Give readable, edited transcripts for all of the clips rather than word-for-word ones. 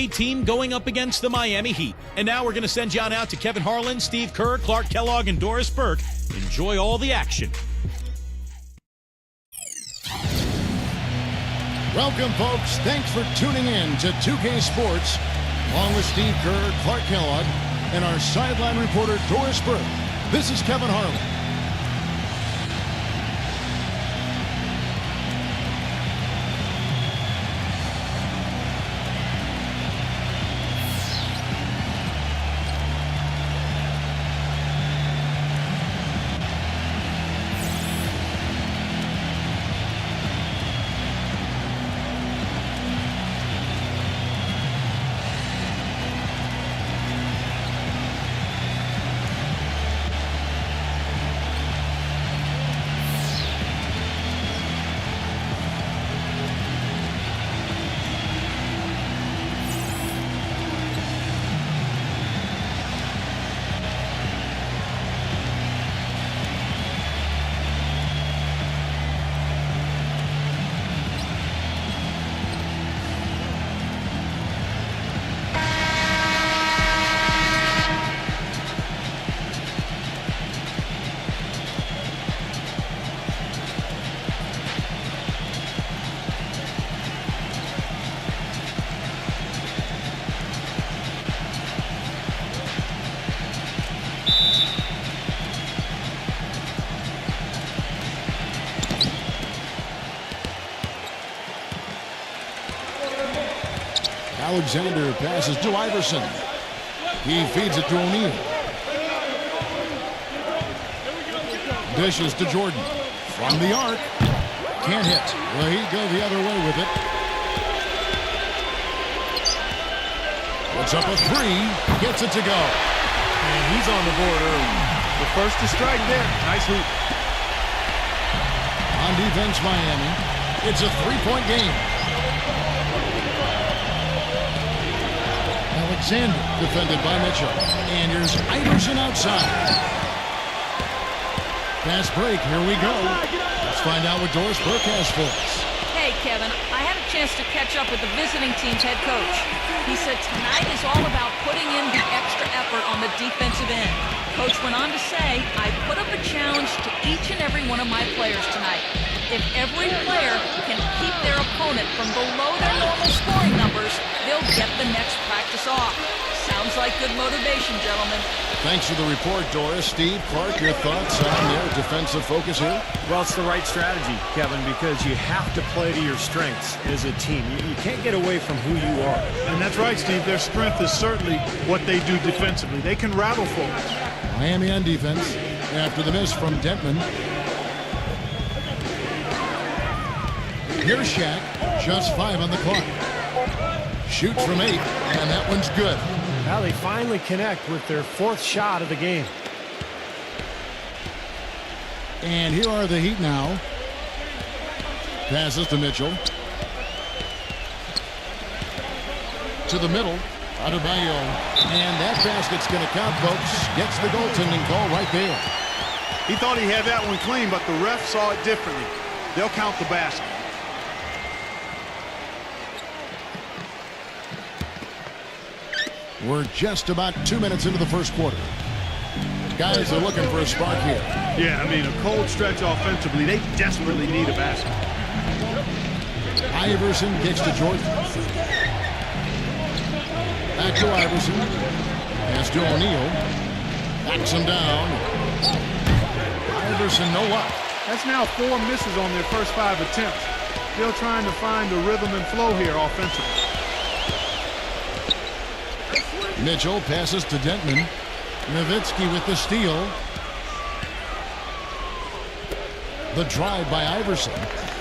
Miami team going up against the Miami Heat. And now we're going to send you on out to Kevin Harlan, Steve Kerr, Clark Kellogg, and Doris Burke. Enjoy all the action. Welcome, folks. Thanks for tuning in to 2K Sports, along with Steve Kerr, Clark Kellogg, and our sideline reporter, Doris Burke. This is Kevin Harlan. Alexander passes to Iverson. He feeds it to O'Neal. Dishes to Jordan. From the arc. Can't hit. Well, he goes the other way with it. Puts up a three. Gets it to go. And he's on the board early. The first to strike there. Nice hoop. On defense, Miami. It's a three-point game. Alexander defended by Mitchell. And here's Iverson outside. Fast break. Here we go. Let's find out what Doris Burke has for us. Hey, Kevin. I had a chance to catch up with the visiting team's head coach. He said tonight is all about putting in the extra effort on the defensive end. Coach went on to say, I put up a challenge to each and every one of my players tonight. If every player can keep their opponent from below their normal scoring numbers, they'll get the next practice off. Sounds like good motivation, gentlemen. Thanks for the report, Doris. Steve, Clark, your thoughts on their defensive focus here? Well, it's the right strategy, Kevin, because you have to play to your strengths as a team. You can't get away from who you are. And that's right, Steve. Their strength is certainly what they do defensively. They can rattle folks. Miami on defense after the miss from Dentman. Here's Shaq, just 5 on the clock. Shoots from 8, and that one's good. Now they finally connect with their 4th shot of the game. And here are the Heat now. Passes to Mitchell. To the middle. Adebayo. And that basket's going to count, folks. Gets the goaltending call right there. He thought he had that one clean, but the ref saw it differently. They'll count the basket. We're just about 2 minutes into the first quarter. Guys are looking for a spark here. Yeah, I mean, a cold stretch offensively. They desperately need a basket. Iverson kicks to Jordan. Back to Iverson. Pass to O'Neal. Backs him down. Iverson, no luck. That's now 4 misses on their first 5 attempts. Still trying to find the rhythm and flow here offensively. Mitchell passes to Dentman. Nowitzki with the steal. The drive by Iverson.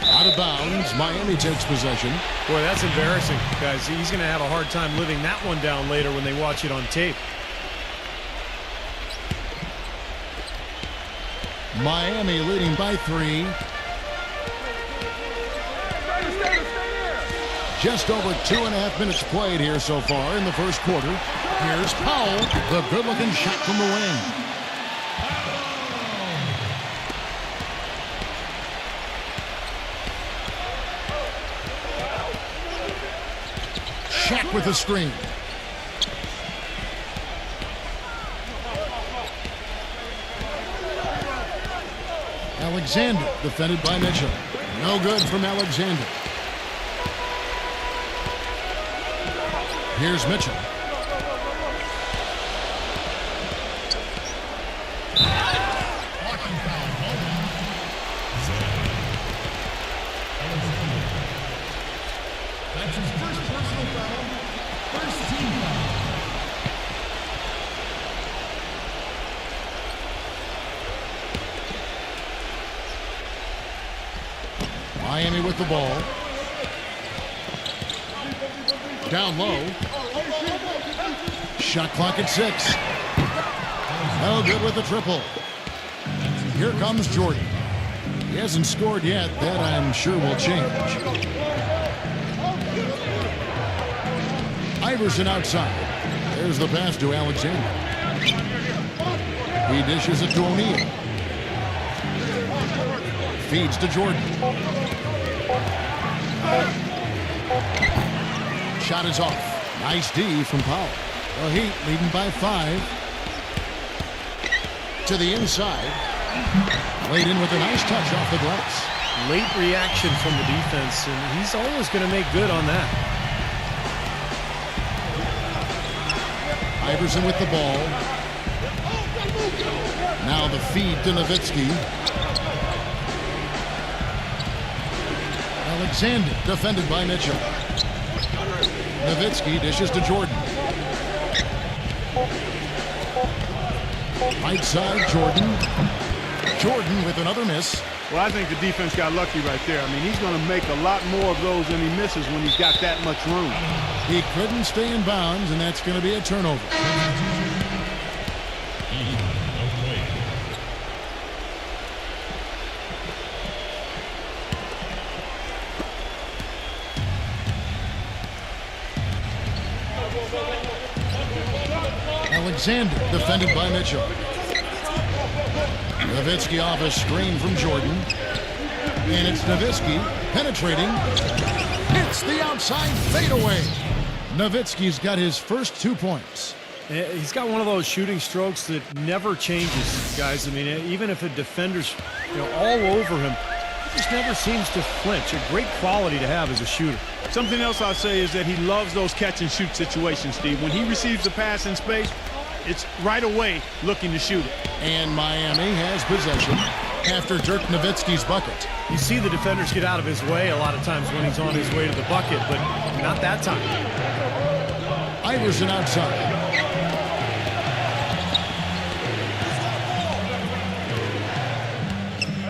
Out of bounds. Miami takes possession. Boy, that's embarrassing, guys. He's going to have a hard time living that one down later when they watch it on tape. Miami leading by 3. Just over 2.5 minutes played here so far in the first quarter. Here's Powell, the good-looking shot from the wing. Shaq with a screen. Alexander defended by Mitchell. No good from Alexander. Here's Mitchell. That's his first personal foul. First team foul. Miami with the ball. Down low. Shot clock at 6. No good with the triple. Here comes Jordan. He hasn't scored yet. That I'm sure will change. Iverson outside. There's the pass to Alexander. He dishes it to O'Neal. Feeds to Jordan. Shot is off. Nice D from Powell. The Heat leading by 5. To the inside. Laid in with a nice touch off the glass. Late reaction from the defense, and he's always going to make good on that. Iverson with the ball. Now the feed to Nowitzki. Alexander defended by Mitchell. Nowitzki dishes to Jordan. Right side, Jordan. Jordan with another miss. Well, I think the defense got lucky right there. I mean, he's going to make a lot more of those than he misses when he's got that much room. He couldn't stay in bounds, and that's going to be a turnover. Alexander defended by Mitchell. Nowitzki off a screen from Jordan. And it's Nowitzki penetrating. Hits the outside fadeaway. Nowitzki's got his first 2 points. He's got one of those shooting strokes that never changes, guys. I mean, even if a defender's all over him, he just never seems to flinch. A great quality to have as a shooter. Something else I'll say is that he loves those catch-and-shoot situations, Steve. When he receives the pass in space, it's right away looking to shoot it. And Miami has possession after Dirk Nowitzki's bucket. You see the defenders get out of his way a lot of times when he's on his way to the bucket, but not that time. Iverson outside.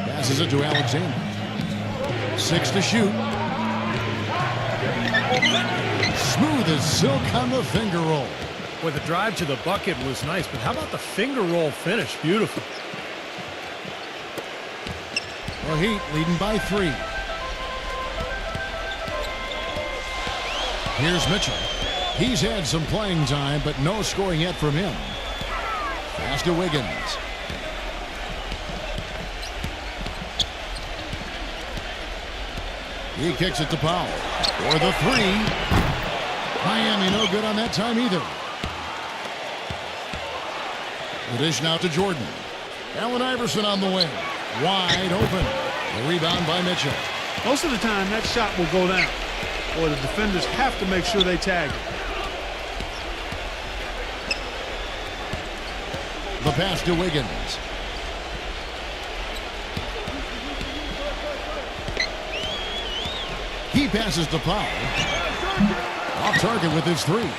Passes it to Alexander. 6 to shoot. Smooth as silk on the finger roll. Boy, the drive to the bucket was nice, but how about the finger roll finish? Beautiful. The Heat leading by 3. Here's Mitchell. He's had some playing time, but no scoring yet from him. Pass to Wiggins. He kicks it to Powell. For the 3. Miami no good on that time either. The dish now to Jordan. Allen Iverson on the wing. Wide open. The rebound by Mitchell. Most of the time, that shot will go down, or the defenders have to make sure they tag it. The pass to Wiggins. He passes to Powell. Off target with his 3.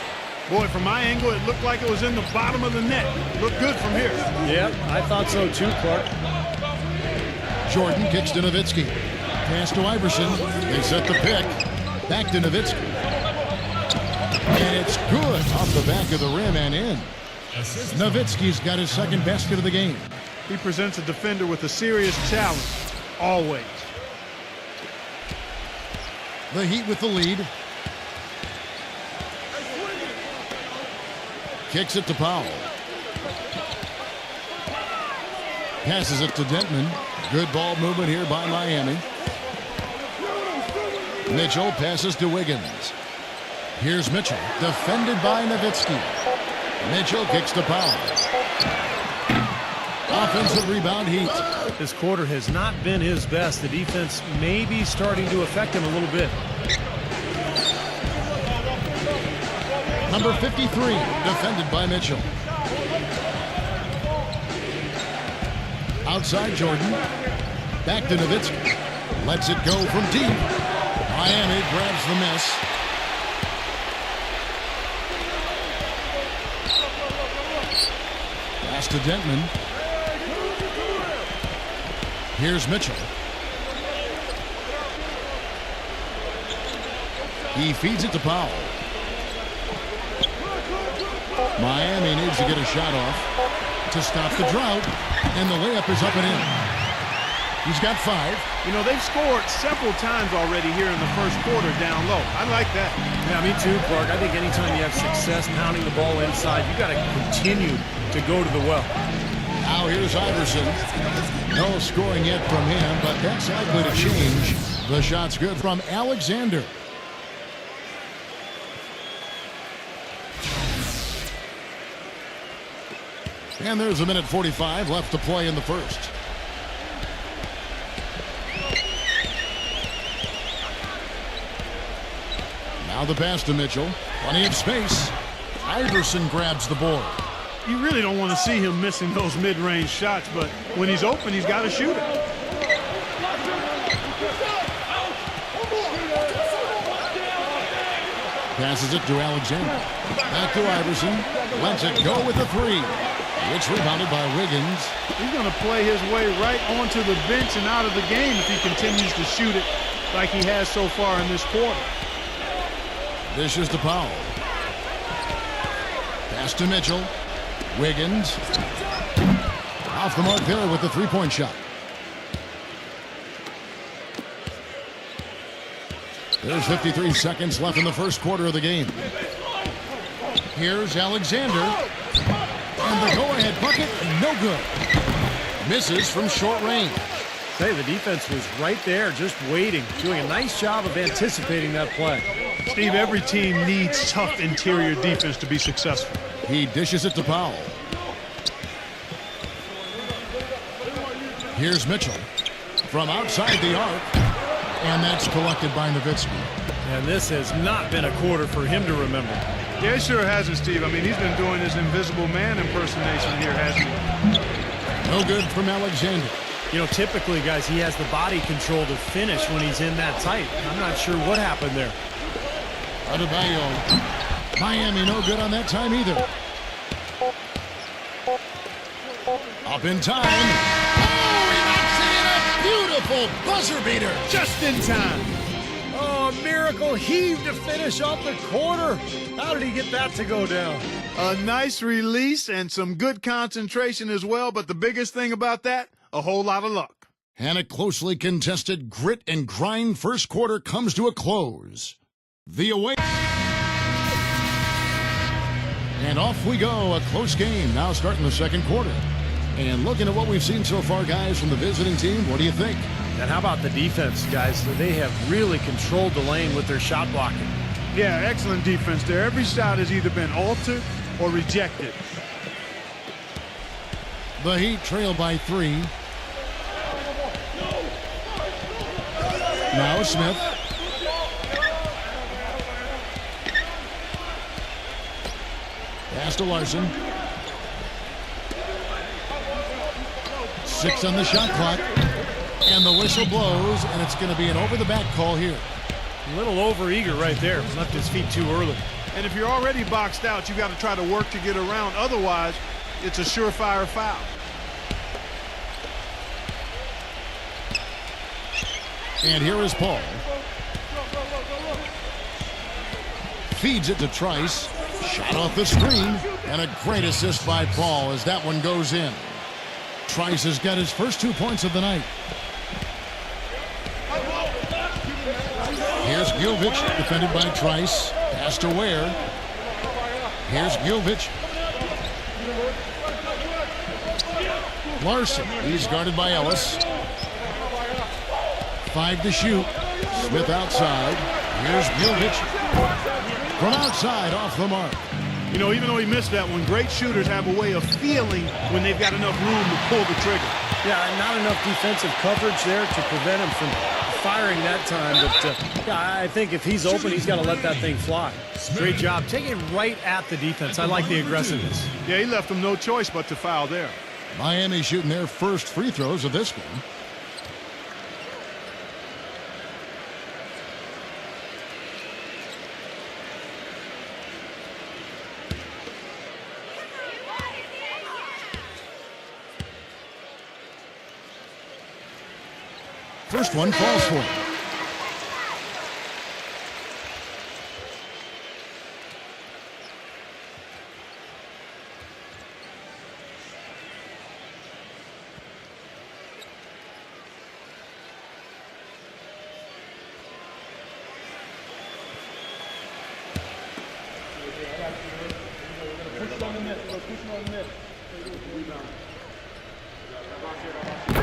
Boy, from my angle, it looked like it was in the bottom of the net. Looked good from here. Yeah, I thought so too, Clark. Jordan kicks to Nowitzki. Pass to Iverson. They set the pick. Back to Nowitzki. And it's good off the back of the rim and in. Nowitzki's got his second basket of the game. He presents a defender with a serious challenge, always. The Heat with the lead. Kicks it to Powell. Passes it to Dentman. Good ball movement here by Miami. Mitchell passes to Wiggins. Here's Mitchell, defended by Nowitzki. Mitchell kicks to Pablo. Offensive rebound Heat. This quarter has not been his best. The defense may be starting to affect him a little bit. Number 53, defended by Mitchell. Outside Jordan. Back to Nowitzki. Lets it go from deep. Miami grabs the miss. Pass to Dentman. Here's Mitchell. He feeds it to Powell. Miami needs to get a shot off to stop the drought, and the layup is up and in. He's got 5. You know, they've scored several times already here in the first quarter down low. I like that. Yeah, me too, Clark. I think anytime you have success pounding the ball inside, you got to continue to go to the well. Now here's Iverson. No scoring yet from him, but that's likely to change. The shot's good from Alexander. And there's a minute 45 left to play in the first. Now the pass to Mitchell. Plenty of space. Iverson grabs the board. You really don't want to see him missing those mid-range shots, but when he's open, he's got to shoot it. Passes it to Alexander. Back to Iverson. Lets it go with the 3. It's rebounded by Wiggins. He's going to play his way right onto the bench and out of the game if he continues to shoot it like he has so far in this quarter. Dishes to Powell. Pass to Mitchell. Wiggins. Off the mark there with the 3-point shot. There's 53 seconds left in the first quarter of the game. Here's Alexander. And the go-ahead bucket, no good. Misses from short range. Hey, the defense was right there, just waiting, doing a nice job of anticipating that play. Steve, every team needs tough interior defense to be successful. He dishes it to Powell. Here's Mitchell from outside the arc. And that's collected by Nowitzki. And this has not been a quarter for him to remember. Yeah, it sure hasn't, Steve. I mean, he's been doing his invisible man impersonation here, hasn't he? No good from Alexander. You know, typically, guys, he has the body control to finish when he's in that tight. I'm not sure what happened there. Adebayo. Miami no good on that time either. Up in time. Oh, he knocks it in a beautiful buzzer beater. Just in time. Oh, a miracle heave to finish off the quarter. How did he get that to go down? A nice release and some good concentration as well, but the biggest thing about that, a whole lot of luck. And a closely contested grit and grind first quarter comes to a close. The away. And off we go. A close game now starting the second quarter. And looking at what we've seen so far, guys, from the visiting team, what do you think? And how about the defense, guys? They have really controlled the lane with their shot blocking. Yeah, excellent defense there. Every shot has either been altered or rejected. The Heat trail by 3. Now Smith. Pass to Larson. 6 on the shot clock. And the whistle blows, and it's going to be an over-the-back call here. A little over-eager right there. Left his feet too early. And if you're already boxed out, you got to try to work to get around. Otherwise, it's a surefire foul. And here is Paul. Feeds it to Trice. Shot off the screen. And a great assist by Paul as that one goes in. Trice has got his first 2 points of the night. Here's Gilvich, defended by Trice. Pass to Ware. Here's Gilvich. Larson, he's guarded by Ellis. 5 to shoot. Smith outside. Here's Gilvich. From outside, off the mark. You know, even though he missed that one, great shooters have a way of feeling when they've got enough room to pull the trigger. Yeah, not enough defensive coverage there to prevent him from firing that time. But yeah, I think if he's open, he's got to let that thing fly. Great job. Taking it right at the defense. I like the aggressiveness. Yeah, he left them no choice but to foul there. Miami shooting their first free throws of this game. First one falls for him.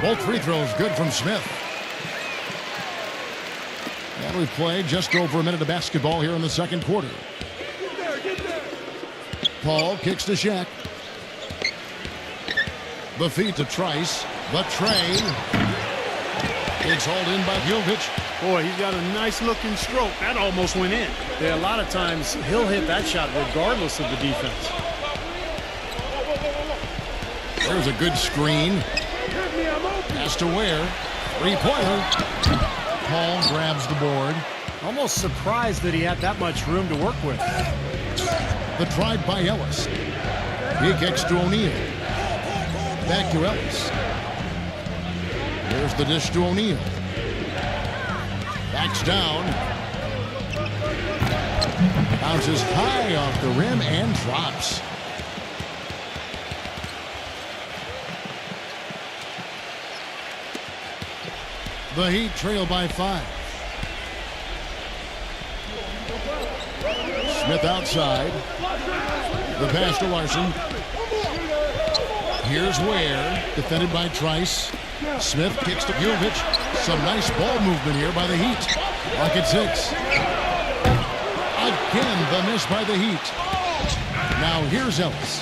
Both free throws good from Smith. And we've played just over a minute of basketball here in the second quarter. Paul kicks to Shaq. The feed to Trice. The trade. It's hauled in by Jovic. Boy, he's got a nice looking stroke. That almost went in. Yeah, a lot of times he'll hit that shot regardless of the defense. There's a good screen. Pass to Ware. Three-pointer. Paul grabs the board. Almost surprised that he had that much room to work with. The drive by Ellis. He kicks to O'Neal. Back to Ellis. There's the dish to O'Neal. Backs down. Bounces high off the rim and drops. The Heat trail by 5. Smith outside. The pass to Larson. Here's Ware, defended by Trice. Smith kicks to Jovic. Some nice ball movement here by the Heat. Lock at 6. Again, the miss by the Heat. Now here's Ellis.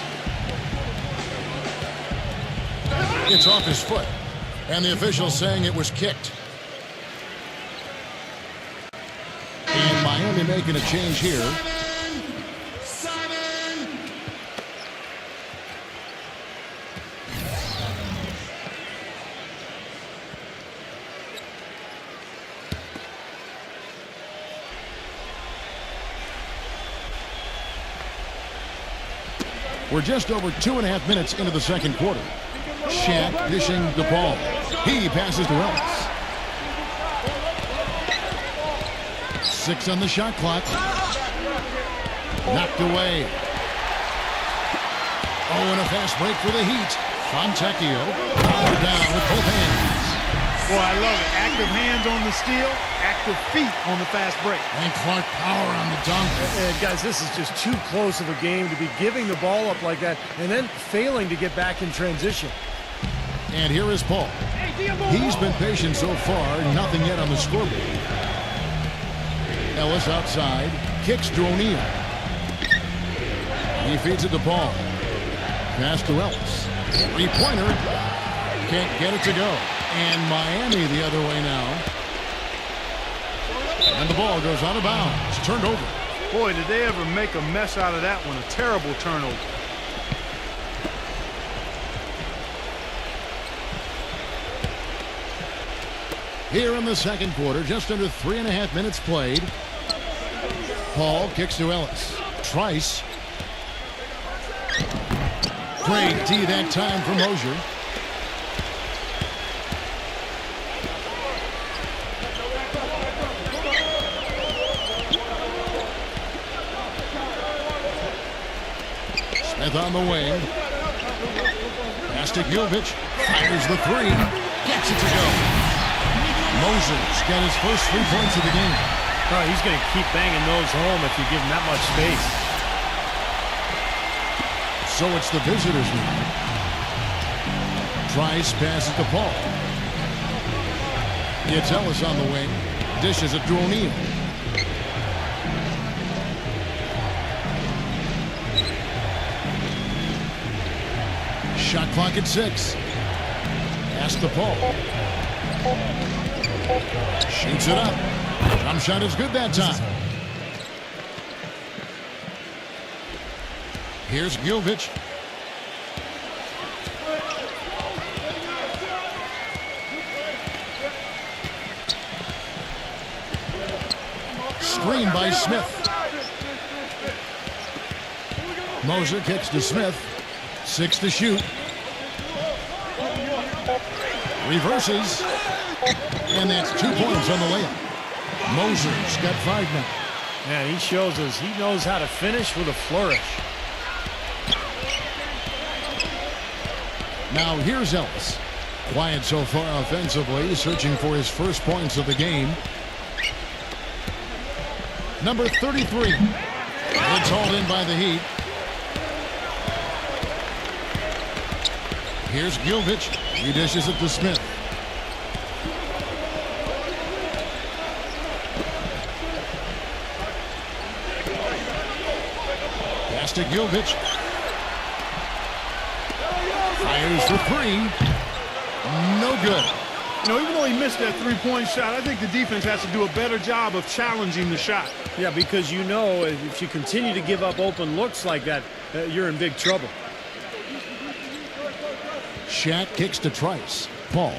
It's off his foot, and the official saying it was kicked. And Miami making a change here. We're just over 2.5 minutes into the second quarter. Shaq dishing the ball. He passes to Ellis. 6 on the shot clock. Knocked away. Oh, and a fast break for the Heat. Fontecchio down with both hands. Boy, I love it. Active hands on the steal, active feet on the fast break. And Clark power on the dunk. Guys, this is just too close of a game to be giving the ball up like that and then failing to get back in transition. And here is Paul. He's been patient so far, nothing yet on the scoreboard. Ellis outside, kicks to O'Neal. He feeds it to Paul. Pass to Ellis. Three-pointer. Can't get it to go. And Miami the other way now. And the ball goes out of bounds. Turned over. Boy, did they ever make a mess out of that one. A terrible turnover. Here in the second quarter, just under 3.5 minutes played. Paul kicks to Ellis. Trice. Great D that time from Hosier. Smith on the wing. Pass to Jovic. Fires the three. Gets it to go. Moses got his first 3 points of the game. Oh, he's going to keep banging those home if you give him that much space. So it's the visitors now. Trice passes to Paul. Gets Ellis on the wing. Dishes it to O'Neal. Shot clock at 6. Pass to Paul. Shoots it up. Jump shot is good that time. Here's Gilvich. Screen by Smith. Moser kicks to Smith. 6 to shoot. Reverses. And that's 2 points on the layup. Moser's got 5 now. Man, he shows us he knows how to finish with a flourish. Now here's Ellis. Quiet so far offensively, searching for his first points of the game. Number 33. It's hauled in by the Heat. Here's Gilvich. He dishes it to Smith. Pass to Gilvich. Fires for 3. No good. You know, even though he missed that three-point shot, I think the defense has to do a better job of challenging the shot. Yeah, because you know if you continue to give up open looks like that, you're in big trouble. Shat kicks to Trice. Paul.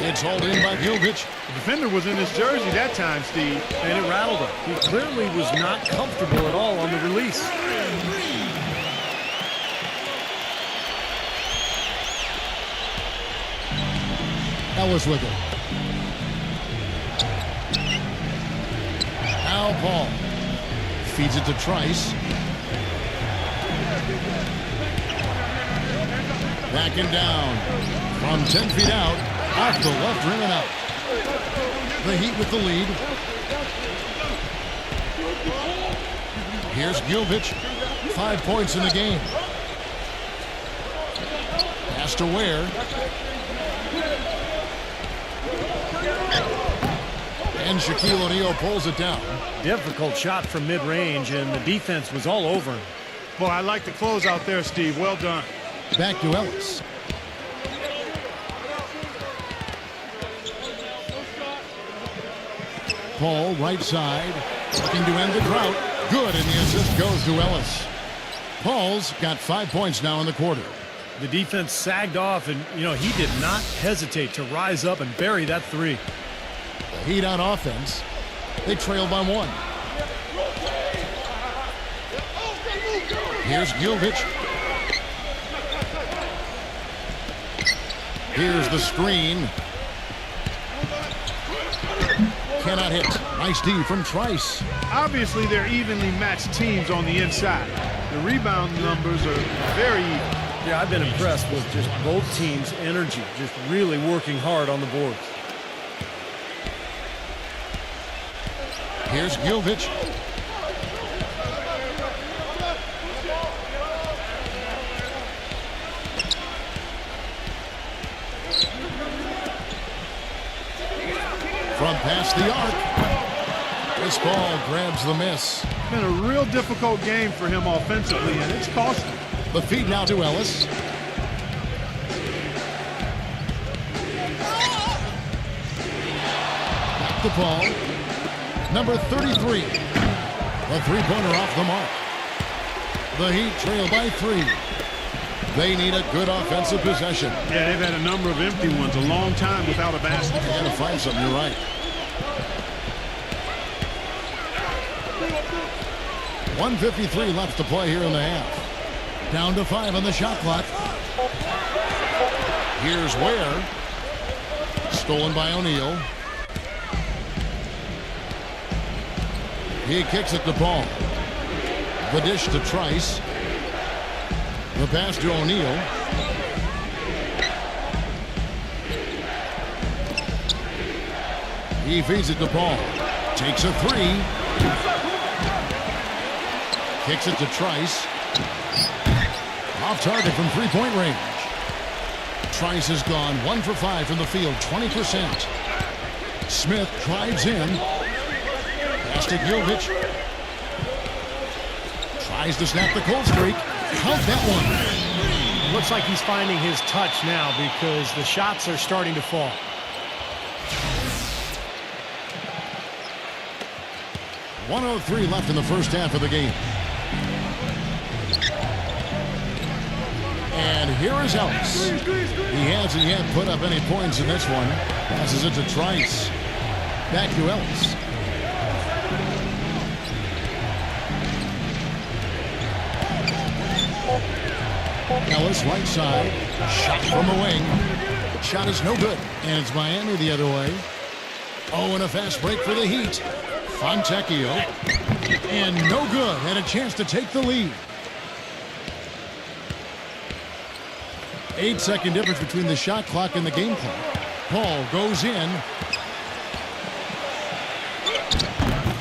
It's hauled in by Gilvich. The defender was in his jersey that time, Steve. And it rattled him. He clearly was not comfortable at all on the release. Ellis with it. Now Paul. Feeds it to Trice. Backing down. From 10 feet out. Off the left rim and out. The Heat with the lead. Here's Gilvich. 5 points in the game. Pass to Ware. And Shaquille O'Neal pulls it down. Difficult shot from mid-range, and the defense was all over him. Boy, I like the close out there, Steve. Well done. Back to Ellis. Paul, right side, looking to end the drought. Good, and the assist goes to Ellis. Paul's got 5 points now in the quarter. The defense sagged off, and, you know, he did not hesitate to rise up and bury that 3. Heat on offense. They trail by 1. Here's Gilvich. Here's the screen. Cannot hit. Nice D from Trice. Obviously, they're evenly matched teams on the inside. The rebound numbers are very even. Yeah, I've been impressed with just both teams' energy, just really working hard on the boards. Here's Gilvich. From past the arc. This ball grabs the miss. It's been a real difficult game for him offensively, and it's cost him. The feed now to Ellis. Back to Paul. Number 33. A three-pointer off the mark. The Heat trail by 3. They need a good offensive possession. Yeah, they've had a number of empty ones, a long time without a basket. They gotta find something, you're right. 1:53 left to play here in the half. Down to 5 on the shot clock. Here's Ware. Stolen by O'Neal. He kicks it to Paul. The dish to Trice. The pass to O'Neal. He feeds it to Paul. Takes a 3. Kicks it to Trice. Off target from three-point range. Trice has gone 1 for 5 from the field, 20%. Smith drives in. Pass to Gilvich. Tries to snap the cold streak. Count that one. Looks like he's finding his touch now because the shots are starting to fall. .103 left in the first half of the game. And here is Ellis. He hasn't yet put up any points in this one. Passes it to Trice. Back to Ellis. Ellis right side. Shot from the wing. Shot is no good. And it's Miami the other way. Oh, and a fast break for the Heat. Fontecchio. And no good. And a chance to take the lead. 8-second difference between the shot clock and the game clock. Paul goes in.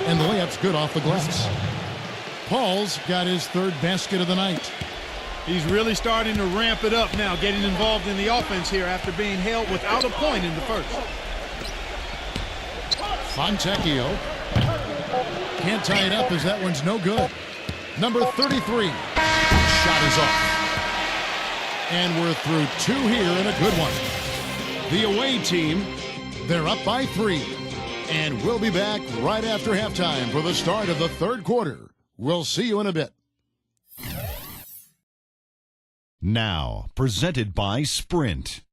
And the layup's good off the glass. Paul's got his third basket of the night. He's really starting to ramp it up now, getting involved in the offense here after being held without a point in the first. Fontecchio. Can't tie it up as that one's no good. Number 33. Shot is off. And we're through 2 here and a good one. The away team, they're up by 3. And we'll be back right after halftime for the start of the third quarter. We'll see you in a bit. Now, presented by Sprint.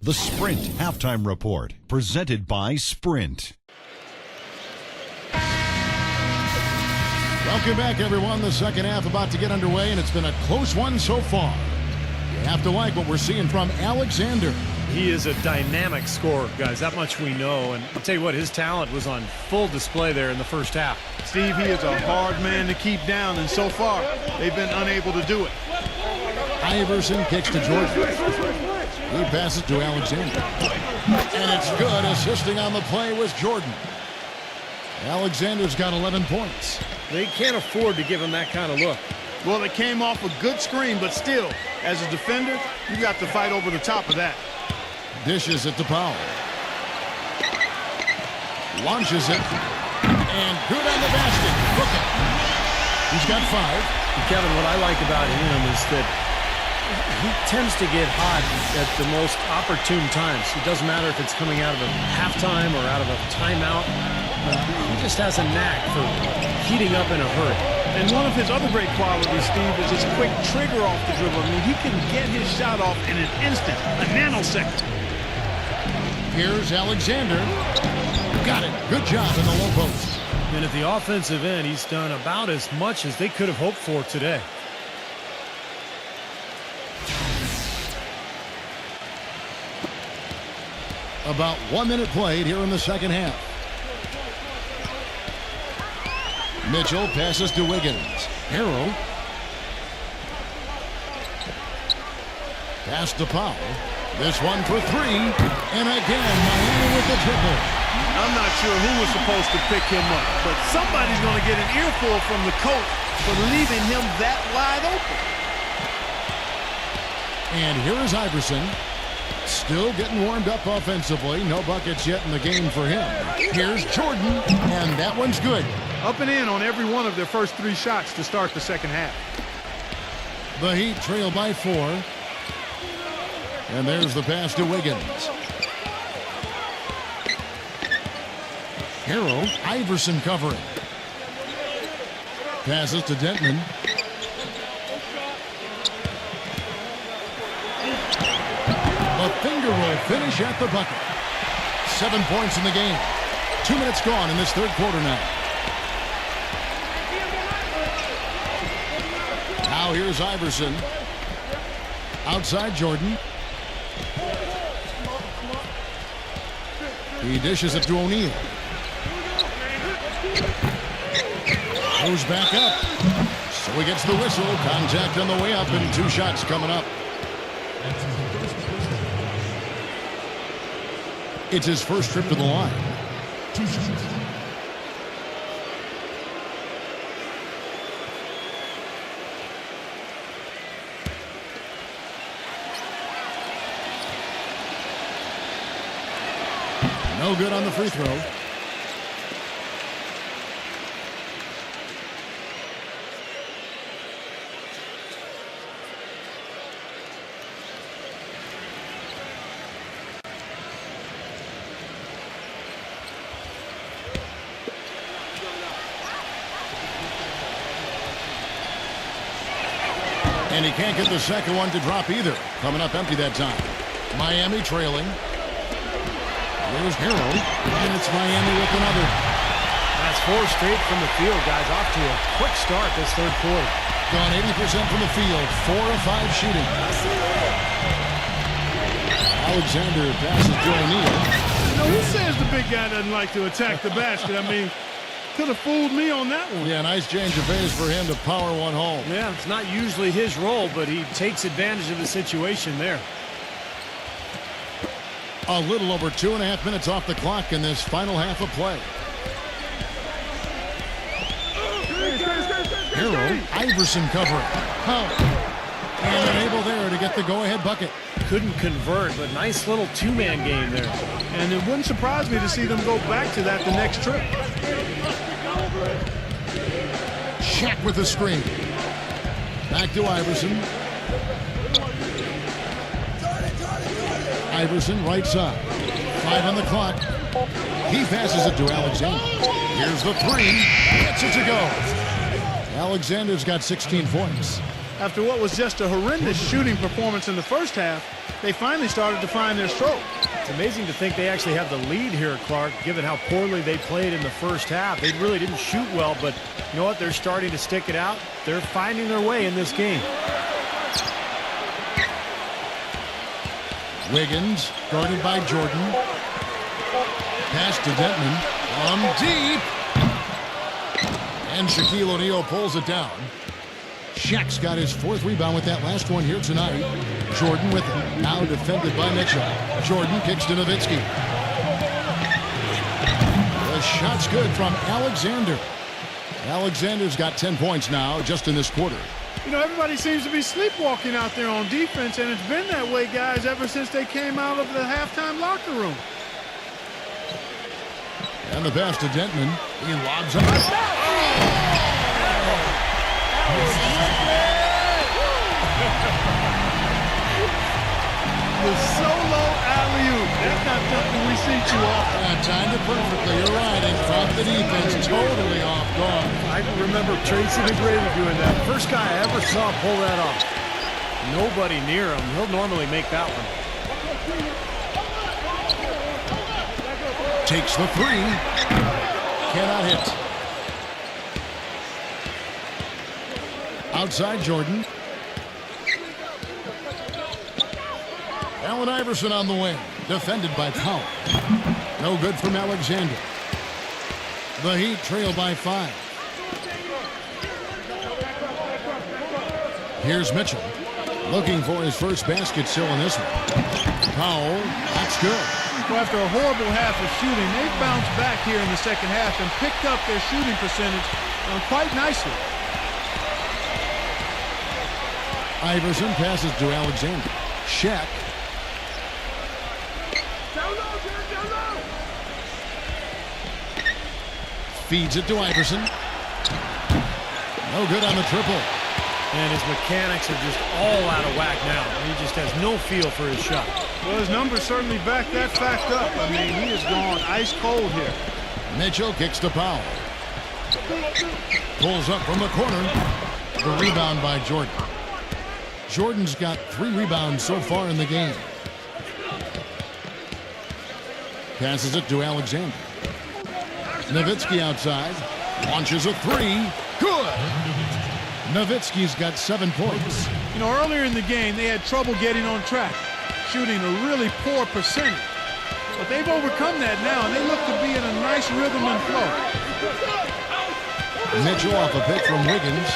The Sprint Halftime Report, presented by Sprint. Welcome back, everyone. The second half about to get underway, and it's been a close one so far. You have to like what we're seeing from Alexander. He is a dynamic scorer, guys. That much we know. And I'll tell you what, his talent was on full display there in the first half. Steve, he is a hard man to keep down, and so far, they've been unable to do it. Iverson kicks to Jordan. He passes to Alexander. And it's good. Assisting on the play was Jordan. Alexander's got 11 points. They can't afford to give him that kind of look. Well, it came off a good screen, but still, as a defender, you got to fight over the top of that. Dishes it to Powell. Launches it. And good on the basket. Look it. He's got 5. Kevin, what I like about him is that he tends to get hot at the most opportune times. It doesn't matter if it's coming out of a halftime or out of a timeout. He just has a knack for heating up in a hurry. And one of his other great qualities, Steve, is his quick trigger off the dribble. I mean, he can get his shot off in an instant, a nanosecond. Here's Alexander. Got it. Good job in the low post. And at the offensive end, he's done about as much as they could have hoped for today. About 1 minute played here in the second half. Mitchell passes to Wiggins. Harrell. Pass to Powell. This one for 3. And again, Miami with the triple. I'm not sure who was supposed to pick him up, but somebody's going to get an earful from the coach for leaving him that wide open. And here is Iverson. Still getting warmed up offensively. No buckets yet in the game for him. Here's Jordan, and that one's good. Up and in on every one of their first 3 shots to start the second half. The Heat trail by 4. And there's the pass to Wiggins. Harrell, Iverson covering. Passes to Denton. A finger roll finish at the bucket. 7 points in the game. 2 minutes gone in this third quarter now. Now here's Iverson. Outside Jordan. He dishes it to O'Neal. Goes back up. So he gets the whistle. Contact on the way up and 2 shots coming up. It's his first trip to the line. 2 shots. No good on the free throw. And he can't get the second one to drop either. Coming up empty that time. Miami trailing. There's Hero, and it's Miami with another. That's 4 straight from the field, guys. Off to a quick start this third quarter. Gone 80% from the field, 4 of 5 shooting. Alexander passes to O'Neal. You know, who says the big guy doesn't like to attack the basket? I mean, could have fooled me on that one. Yeah, nice change of pace for him to power one home. Yeah, it's not usually his role, but he takes advantage of the situation there. A little over 2.5 minutes off the clock in this final half of play. Hero, Iverson covering. And unable there to get the go-ahead bucket. Couldn't convert, but nice little two-man game there. And it wouldn't surprise me to see them go back to that the next trip. Shaq with the screen. Back to Iverson. Iverson right side. 5 on the clock. He passes it to Alexander. Here's the 3. Gets it to go. Alexander's got 16 points. After what was just a horrendous shooting performance in the first half, they finally started to find their stroke. It's amazing to think they actually have the lead here, Clark, given how poorly they played in the first half. They really didn't shoot well, but you know what? They're starting to stick it out. They're finding their way in this game. Wiggins, guarded by Jordan. Pass to Denton. From deep. And Shaquille O'Neal pulls it down. Shaq's got his 4th rebound with that last one here tonight. Jordan with it. Now defended by Mitchell. Jordan kicks to Nowitzki. The shot's good from Alexander. Alexander's got 10 points now just in this quarter. You know, everybody seems to be sleepwalking out there on defense, and it's been that way, guys, ever since they came out of the halftime locker room. And the pass to Denton. He lobs up. The solo alley-oop. That's not something we see too often. Timed it perfectly. You're right. And caught the defense totally off guard. I can remember Tracy McGrady doing that. First guy I ever saw pull that off. Nobody near him. He'll normally make that one. Takes the 3. Cannot hit. Outside Jordan. Allen Iverson on the wing. Defended by Powell. No good from Alexander. The Heat trail by 5. Here's Mitchell. Looking for his first basket still in this one. Powell. That's good. Well, after a horrible half of shooting, they've bounced back here in the second half and picked up their shooting percentage quite nicely. Iverson passes to Alexander. Shaq. Feeds it to Iverson. No good on the triple. And his mechanics are just all out of whack now. He just has no feel for his shot. Well, his numbers certainly back that fact up. I mean, he has gone ice cold here. Mitchell kicks to Powell. Pulls up from the corner. The rebound by Jordan. Jordan's got 3 rebounds so far in the game. Passes it to Alexander. Nowitzki outside. Launches a 3. Good! Nowitzki's got 7 points. You know, earlier in the game, they had trouble getting on track, shooting a really poor percentage. But they've overcome that now, and they look to be in a nice rhythm and flow. Mitchell off a pick from Wiggins.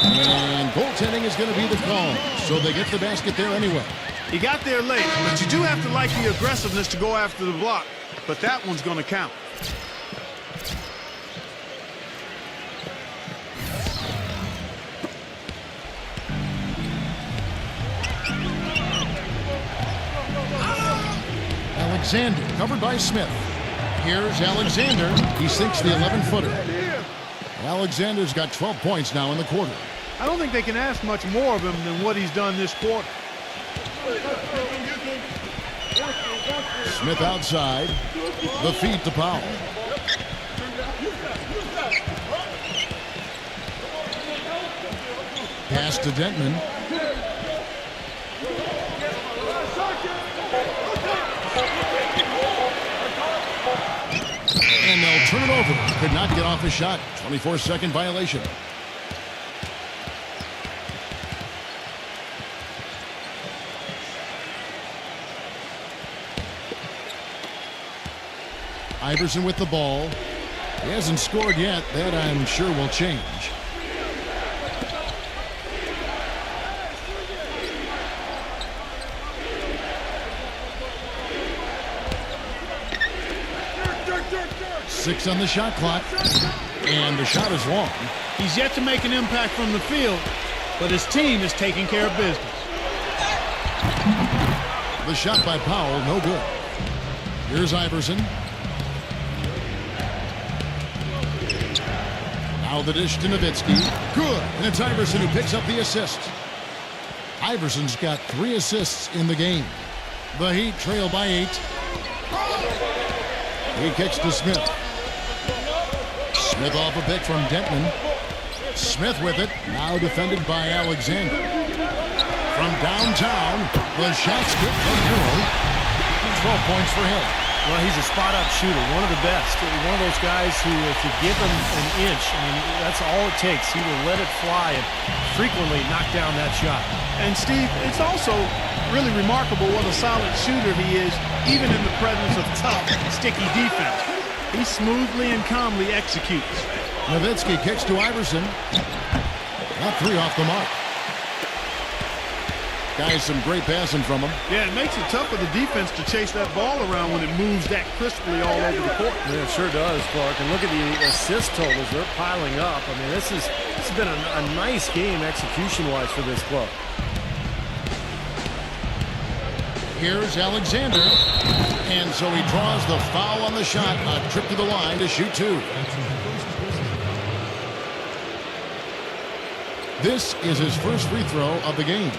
And goaltending is going to be the call. So they get the basket there anyway. He got there late, but you do have to like the aggressiveness to go after the block. But that one's going to count. Alexander covered by Smith. Here's Alexander. He sinks the 11-footer. Alexander's got 12 points now in the quarter. I don't think they can ask much more of him than what he's done this quarter. Smith outside. The feed to Powell. Pass to Dentman. And they'll turn it over. Could not get off a shot. 24-second violation. Iverson with the ball. He hasn't scored yet. That I'm sure will change. Six on the shot clock. And the shot is long. He's yet to make an impact from the field, but his team is taking care of business. The shot by Powell, no good. Here's Iverson. Now the dish to Nowitzki. Good. And it's Iverson who picks up the assist. Iverson's got 3 assists in the game. The Heat trail by 8. He kicks to Smith. Smith off a pick from Dentman. Smith with it. Now defended by Alexander. From downtown, the shot's good from Euro. 12 points for him. Well, he's a spot-up shooter, one of the best. One of those guys who, if you give him an inch, I mean, that's all it takes. He will let it fly and frequently knock down that shot. And, Steve, it's also really remarkable what a solid shooter he is, even in the presence of tough, sticky defense. He smoothly and calmly executes. Nowitzki kicks to Iverson. Not 3 off the mark. Guys, some great passing from him. Yeah, it makes it tough for the defense to chase that ball around when it moves that crisply all over the court. Yeah, it sure does, Clark. And look at the assist totals. They're piling up. I mean, this has been a nice game execution-wise for this club. Here's Alexander. And so he draws the foul on the shot. A trip to the line to shoot 2. This is his first free throw of the game.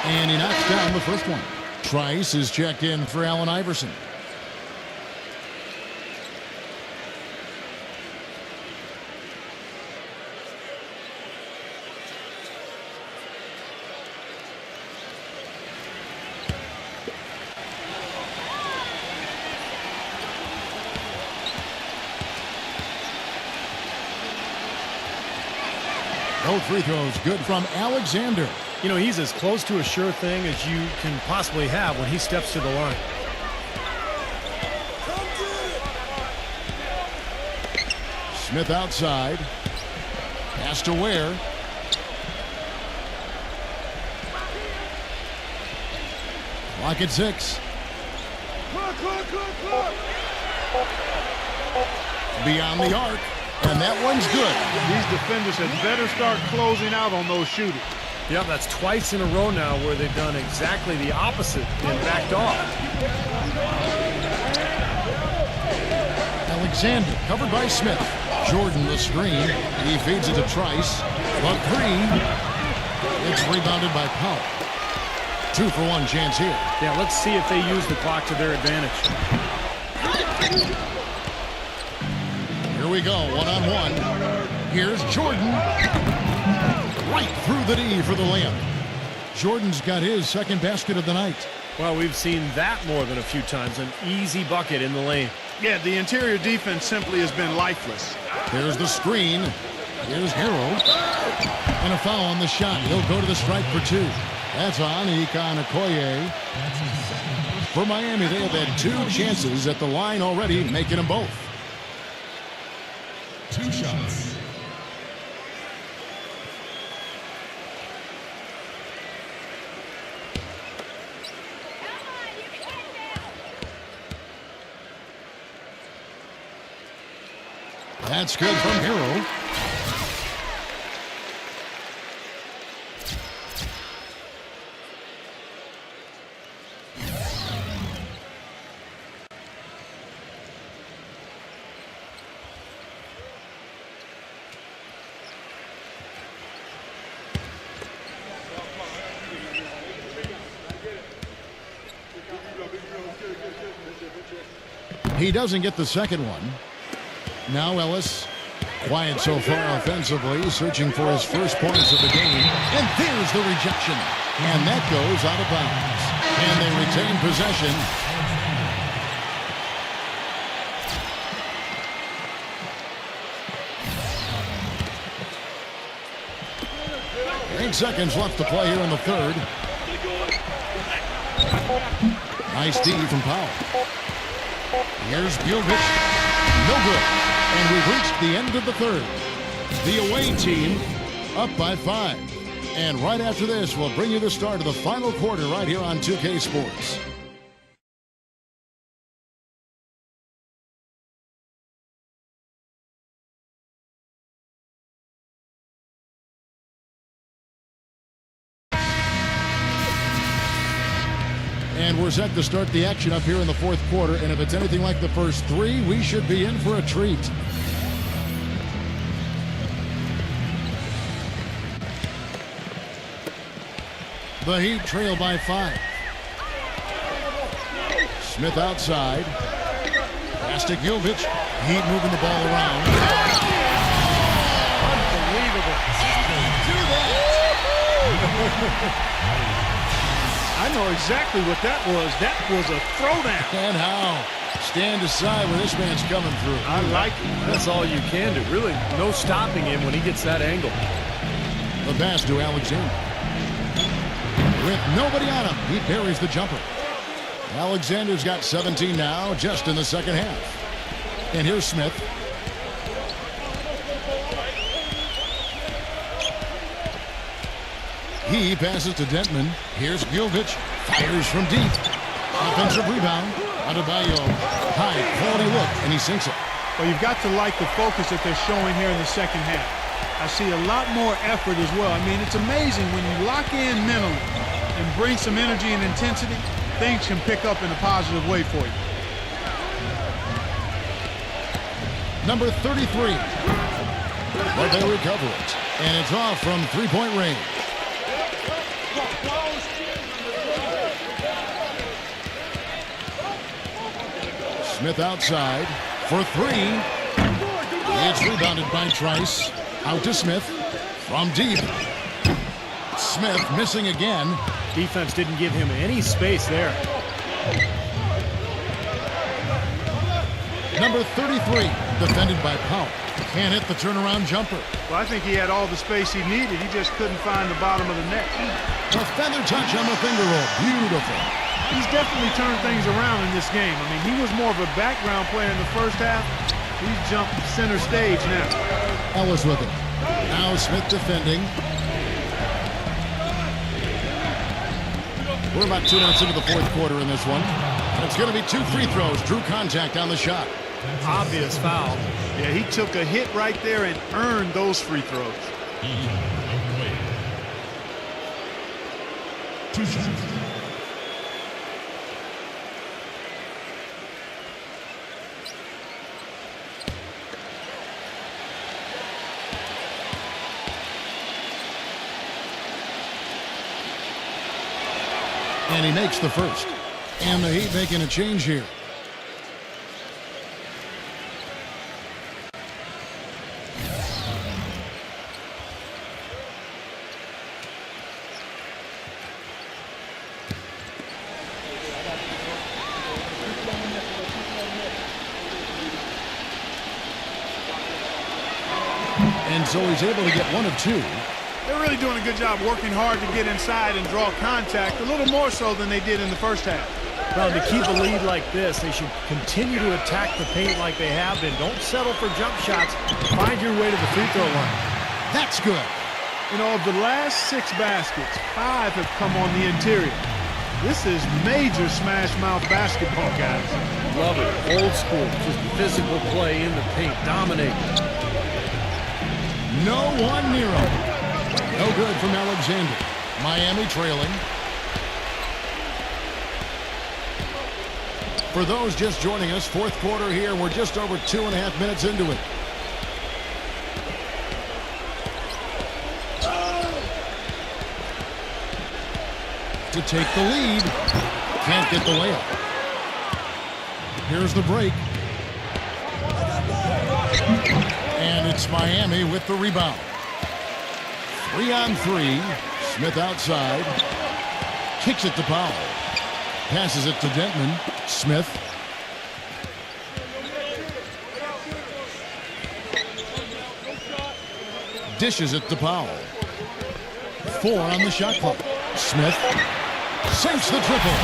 And he knocks down the first one. Trice is checked in for Allen Iverson. No free throws good from Alexander. You know, he's as close to a sure thing as you can possibly have when he steps to the line. Smith outside. Pass to Ware. Clock at 6. Beyond the arc. And that one's good. These defenders had better start closing out on those shooters. Yep, that's twice in a row now where they've done exactly the opposite and backed off. Alexander covered by Smith. Jordan the screen. He feeds it to Trice. But 3. It's rebounded by Powell. 2-for-1 chance here. Yeah, let's see if they use the clock to their advantage. Here we go, one-on-one. Here's Jordan. Right through the D for the layup. Jordan's got his second basket of the night. Well, we've seen that more than a few times. An easy bucket in the lane. Yeah, the interior defense simply has been lifeless. Here's the screen. Here's Hero. And a foul on the shot. He'll go to the strike for 2. That's on Iñaki. For Miami, they have had 2 chances at the line already, making them both. 2 shots. That's good from Hero. He doesn't get the second one. Now Ellis, quiet so far offensively, searching for his first points of the game. And there's the rejection. And that goes out of bounds. And they retain possession. 8 seconds left to play here in the third. Nice D from Powell. Here's Gilvich. No good. And we've reached the end of the third. The away team up by 5. And right after this, we'll bring you the start of the final quarter right here on 2K Sports. And we're set to start the action up here in the fourth quarter. And if it's anything like the first 3, we should be in for a treat. The Heat trail by 5. Smith outside. Pass to Gilvich. Heat moving the ball around. Unbelievable. Do that. I know exactly what that was. That was a throwdown. And how? Stand aside where this man's coming through. I like it. That's all you can do. Really, no stopping him when he gets that angle. The pass to Alexander. With nobody on him, he buries the jumper. Alexander's got 17 now, just in the second half. And here's Smith. He passes to Dentman. Here's Gilvich. Fires from deep. Offensive rebound. Adebayo. High quality look, and he sinks it. Well, you've got to like the focus that they're showing here in the second half. I see a lot more effort as well. I mean, it's amazing when you lock in mentally and bring some energy and intensity, things can pick up in a positive way for you. Number 33. But they recover it. And it's off from three-point range. Smith outside for 3. It's rebounded by Trice. Out to Smith from deep. Smith missing again. Defense didn't give him any space there. Number 33, defended by Powell. Can't hit the turnaround jumper. Well, I think he had all the space he needed. He just couldn't find the bottom of the net. A feather touch on the finger roll. Beautiful. He's definitely turned things around in this game. I mean, he was more of a background player in the first half. He's jumped center stage now. Ellis with it. Now Smith defending. We're about 2 minutes into the fourth quarter in this one. And it's going to be 2 free throws. Drew contact on the shot. Obvious foul. Yeah, he took a hit right there and earned those free throws. 2 shots. And he makes the first. And the Heat making a change here. And so he's able to get 1 of 2. They're really doing a good job working hard to get inside and draw contact, a little more so than they did in the first half. Well, to keep a lead like this, they should continue to attack the paint like they have been. Don't settle for jump shots. Find your way to the free throw line. That's good. You know, of the last 6 baskets, 5 have come on the interior. This is major smash mouth basketball, guys. Love it. Old school. Just physical play in the paint. Dominate. No one near him. No good from Alexander. Miami trailing. For those just joining us, 4th quarter here. We're just over 2.5 minutes into it. To take the lead. Can't get the layup. Here's the break. And it's Miami with the rebound. 3 on 3. Smith outside. Kicks it to Powell. Passes it to Dentman. Smith. Dishes it to Powell. 4 on the shot clock. Smith sinks the triple.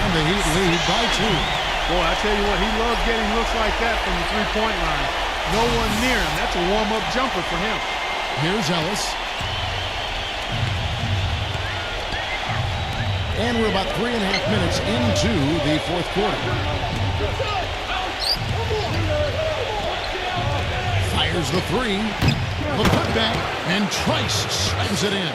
And the Heat lead by 2. Boy, I tell you what, he loves getting looks like that from the three-point line. No one near him. That's a warm-up jumper for him. Here's Ellis. And we're about 3.5 minutes into the 4th quarter. Fires the 3. The putback. And Trice slams it in.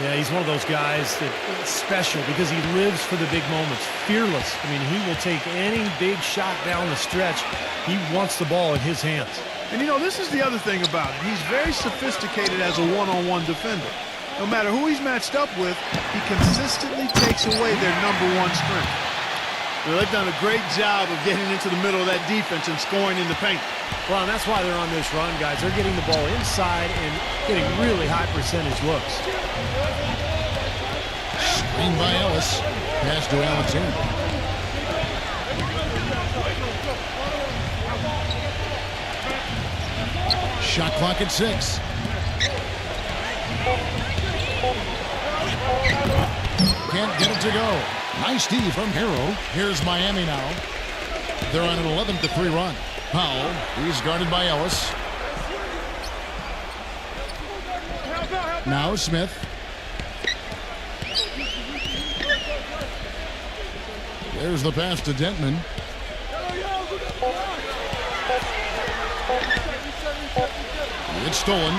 Yeah, he's one of those guys that's special because he lives for the big moments. Fearless. I mean, he will take any big shot down the stretch. He wants the ball in his hands. And, you know, this is the other thing about it. He's very sophisticated as a one-on-one defender. No matter who he's matched up with, he consistently takes away their #1 strength. Well, they've done a great job of getting into the middle of that defense and scoring in the paint. Well, and that's why they're on this run, guys. They're getting the ball inside and getting really high percentage looks. Screen by Ellis. Pass to Alexander. Shot clock at 6. Can't get it to go. Nice D from Hero. Here's Miami now. They're on an 11-3 run. Powell, he's guarded by Ellis. Now Smith. There's the pass to Dentman. It's stolen.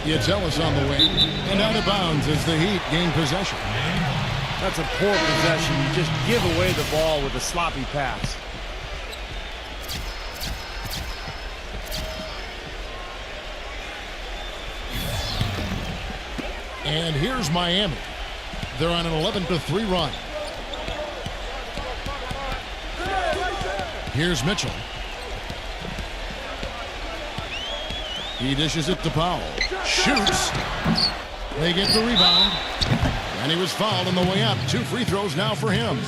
It's Ellis on the wing. And out of bounds as the Heat gain possession. That's a poor possession. You just give away the ball with a sloppy pass. And here's Miami. They're on an 11-3 run. Here's Mitchell. He dishes it to Powell. Shoots. They get the rebound. And he was fouled on the way up. 2 free throws now for him.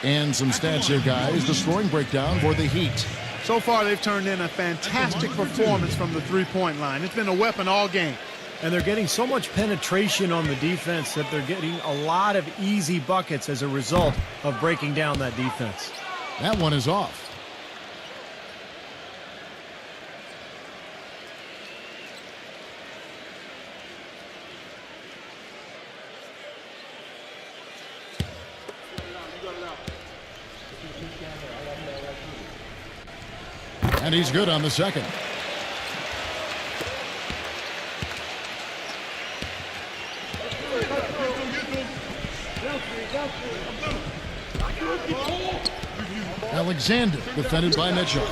And some stats here, guys. The scoring breakdown for the Heat. So far, they've turned in a fantastic performance from the three-point line. It's been a weapon all game. And they're getting so much penetration on the defense that they're getting a lot of easy buckets as a result of breaking down that defense. That one is off. And he's good on the second. Alexander defended by Mitchell.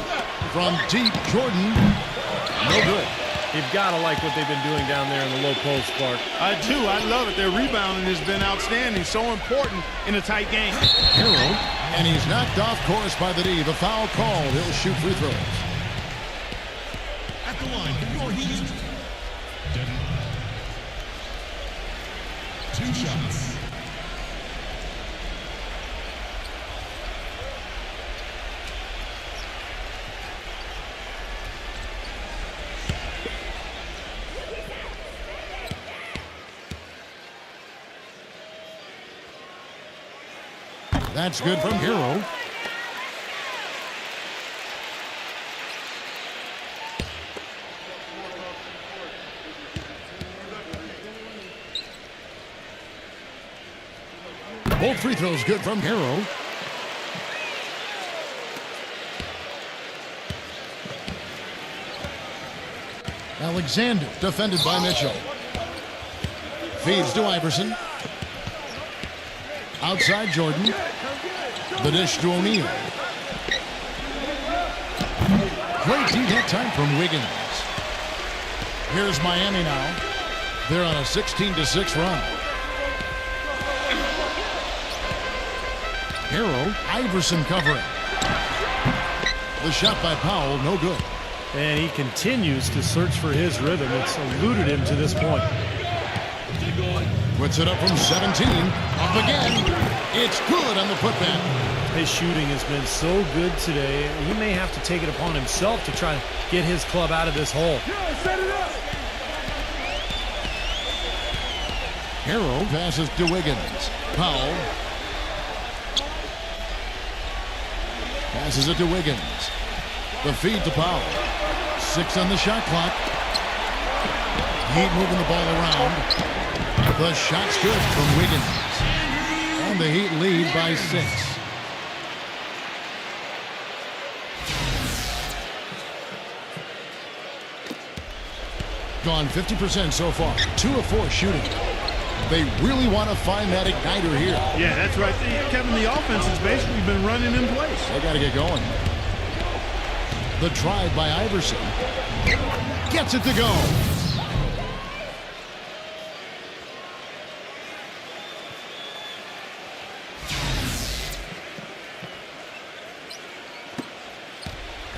From deep, Jordan. No good. You've got to like what they've been doing down there in the low post, Clark. I do. I love it. Their rebounding has been outstanding. So important in a tight game. Hero. And he's knocked off course by the D. The foul called. He'll shoot free throws. At the line for your Heat. 2 shots. That's good from Hero. Both free throws good from Hero. Alexander defended by Mitchell. Feeds to Iverson. Outside Jordan. The dish to O'Neal. Great D that time from Wiggins. Here's Miami now. They're on a 16-6 run. Hero, Iverson covering. The shot by Powell, no good. And he continues to search for his rhythm. It's eluded him to this point. Puts it up from 17. Up again. It's good on the putback. His shooting has been so good today. He may have to take it upon himself to try to get his club out of this hole. Hero passes to Wiggins. Powell. Passes it to Wiggins. The feed to Powell. 6 on the shot clock. Heat moving the ball around. The shot's good from Wiggins. And the Heat lead by 6. Gone 50% so far. 2 of 4 shooting. They really want to find that igniter here. Yeah, that's right. Kevin, the offense has basically been running in place. They got to get going. The drive by Iverson. Gets it to go.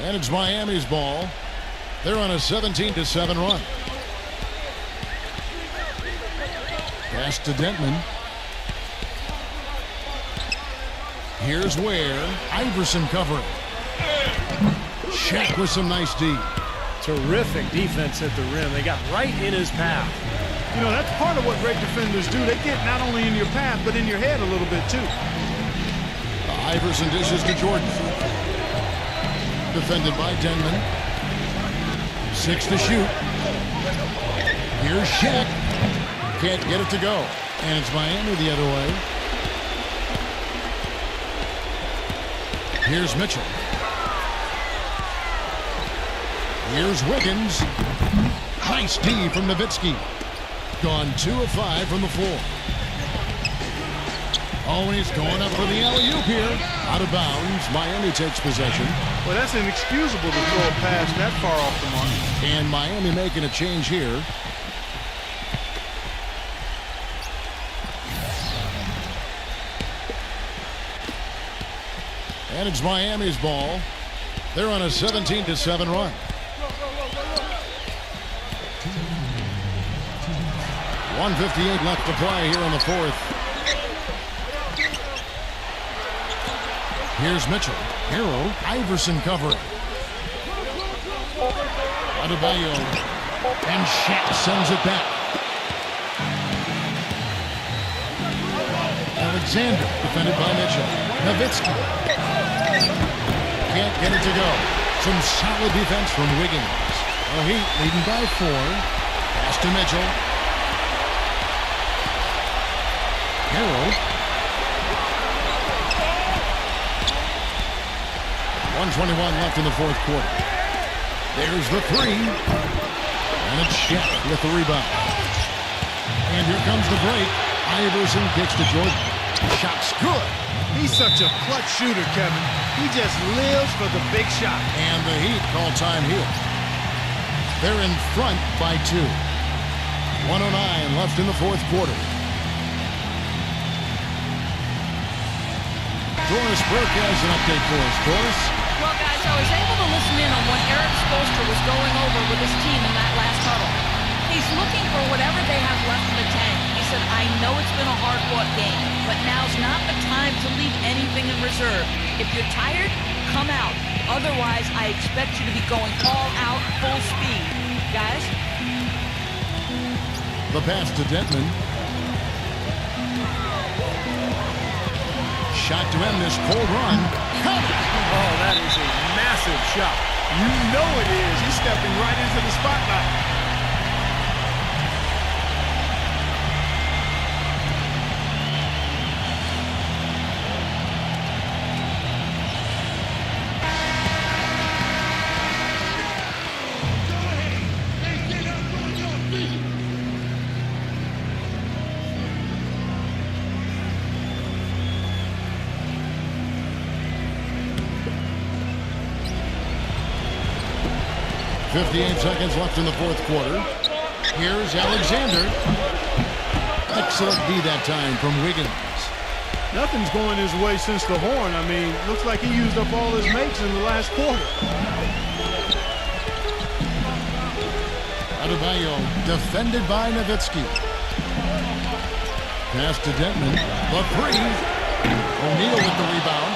And it's Miami's ball. They're on a 17-7 run. Pass to Dentman. Here's Ware. Iverson covering. Shaq with some nice D. Terrific defense at the rim. They got right in his path. You know, that's part of what great defenders do. They get not only in your path, but in your head a little bit, too. Iverson dishes to Jordan. Defended by Denman. 6 to shoot. Here's Shaq. Can't get it to go. And it's Miami the other way. Here's Mitchell. Here's Wiggins. Nice D from Nowitzki. Gone 2 of 5 from the floor. Oh, and he's going up for the alley-oop here. Out of bounds. Miami takes possession. Well, that's inexcusable to throw a pass that far off the mark. And Miami making a change here. And it's Miami's ball. They're on a 17-7 run. .158 left to play here in the fourth. Here's Mitchell. Hero. Iverson covering. Adebayo. And Shaq sends it back. Alexander defended by Mitchell. Nowitzki. Can't get it to go. Some solid defense from Wiggins. The Heat leading by 4. Pass to Mitchell. Hero. 1:21 left in the fourth quarter. There's the 3. And it's Shaq with the rebound. And here comes the break. Iverson kicks to Jordan. Shot's good. He's such a clutch shooter, Kevin. He just lives for the big shot. And the Heat call time here. They're in front by 2. 1:09 left in the fourth quarter. Doris Burke has an update for us. Doris? Well, guys, I was able to listen in on what Eric Spoelstra was going over with his team in that last huddle. He's looking for whatever they have left in the tank. He said, I know it's been a hard-fought game, but now's not the time to leave anything in reserve. If you're tired, come out. Otherwise, I expect you to be going all out, full speed. Guys? The pass to Dentman. shot to end this cold run. Oh, that is a massive shot. You know it is. He's stepping right into the spotlight. .58 seconds left in the fourth quarter. Here's Alexander. Excellent D that time from Wiggins. Nothing's going his way since the horn. I mean, looks like he used up all his mates in the last quarter. Adebayo defended by Nowitzki. Pass to Denton. The three. O'Neal with the rebound.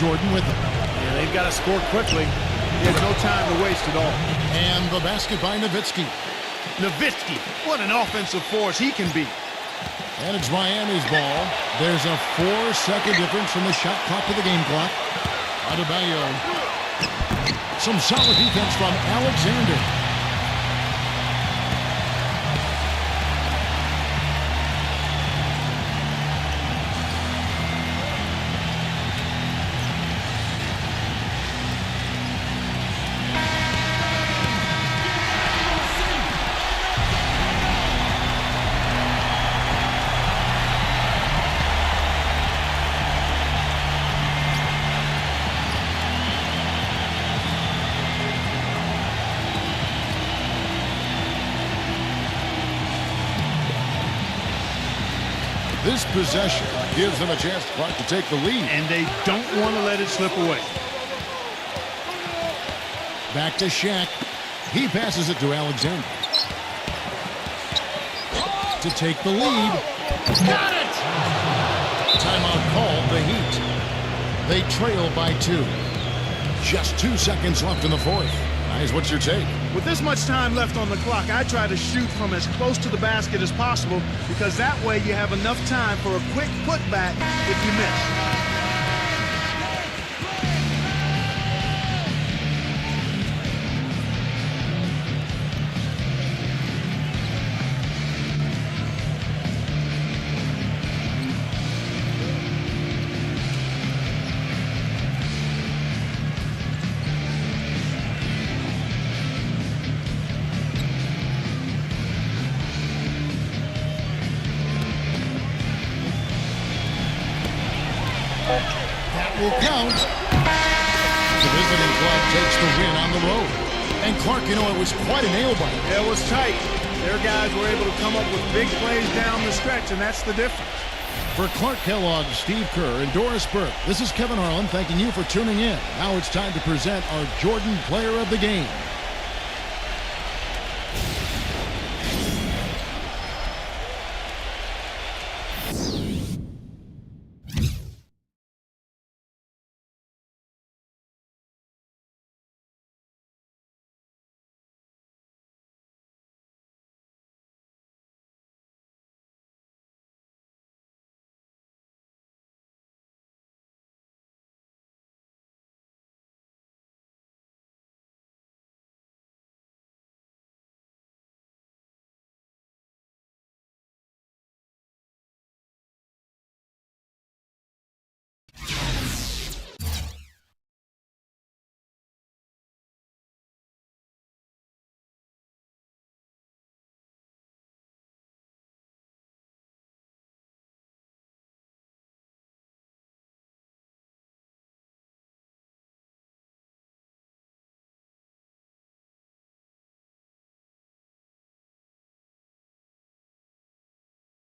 Jordan with it. Yeah, they've got to score quickly. He has no time to waste at all. And the basket by Nowitzki. Nowitzki, what an offensive force he can be. And it's Miami's ball. There's a 4-second difference from the shot clock to the game clock. Adebayo. Some solid defense from Alexander. This possession gives them a chance to take the lead. And they don't want to let it slip away. Back to Shaq. He passes it to Alexander. To take the lead. Got it! Timeout called the Heat. They trail by 2. Just 2 seconds left in the fourth. Guys, what's your take? With this much time left on the clock, I try to shoot from as close to the basket as possible because that way you have enough time for a quick putback if you miss. Will count. The visiting club takes the win on the road. And Clark, you know, it was quite a nail-biter. Yeah, it was tight. Their guys were able to come up with big plays down the stretch, and that's the difference. For Clark Kellogg, Steve Kerr, and Doris Burke, this is Kevin Harlan thanking you for tuning in. Now it's time to present our Jordan Player of the Game.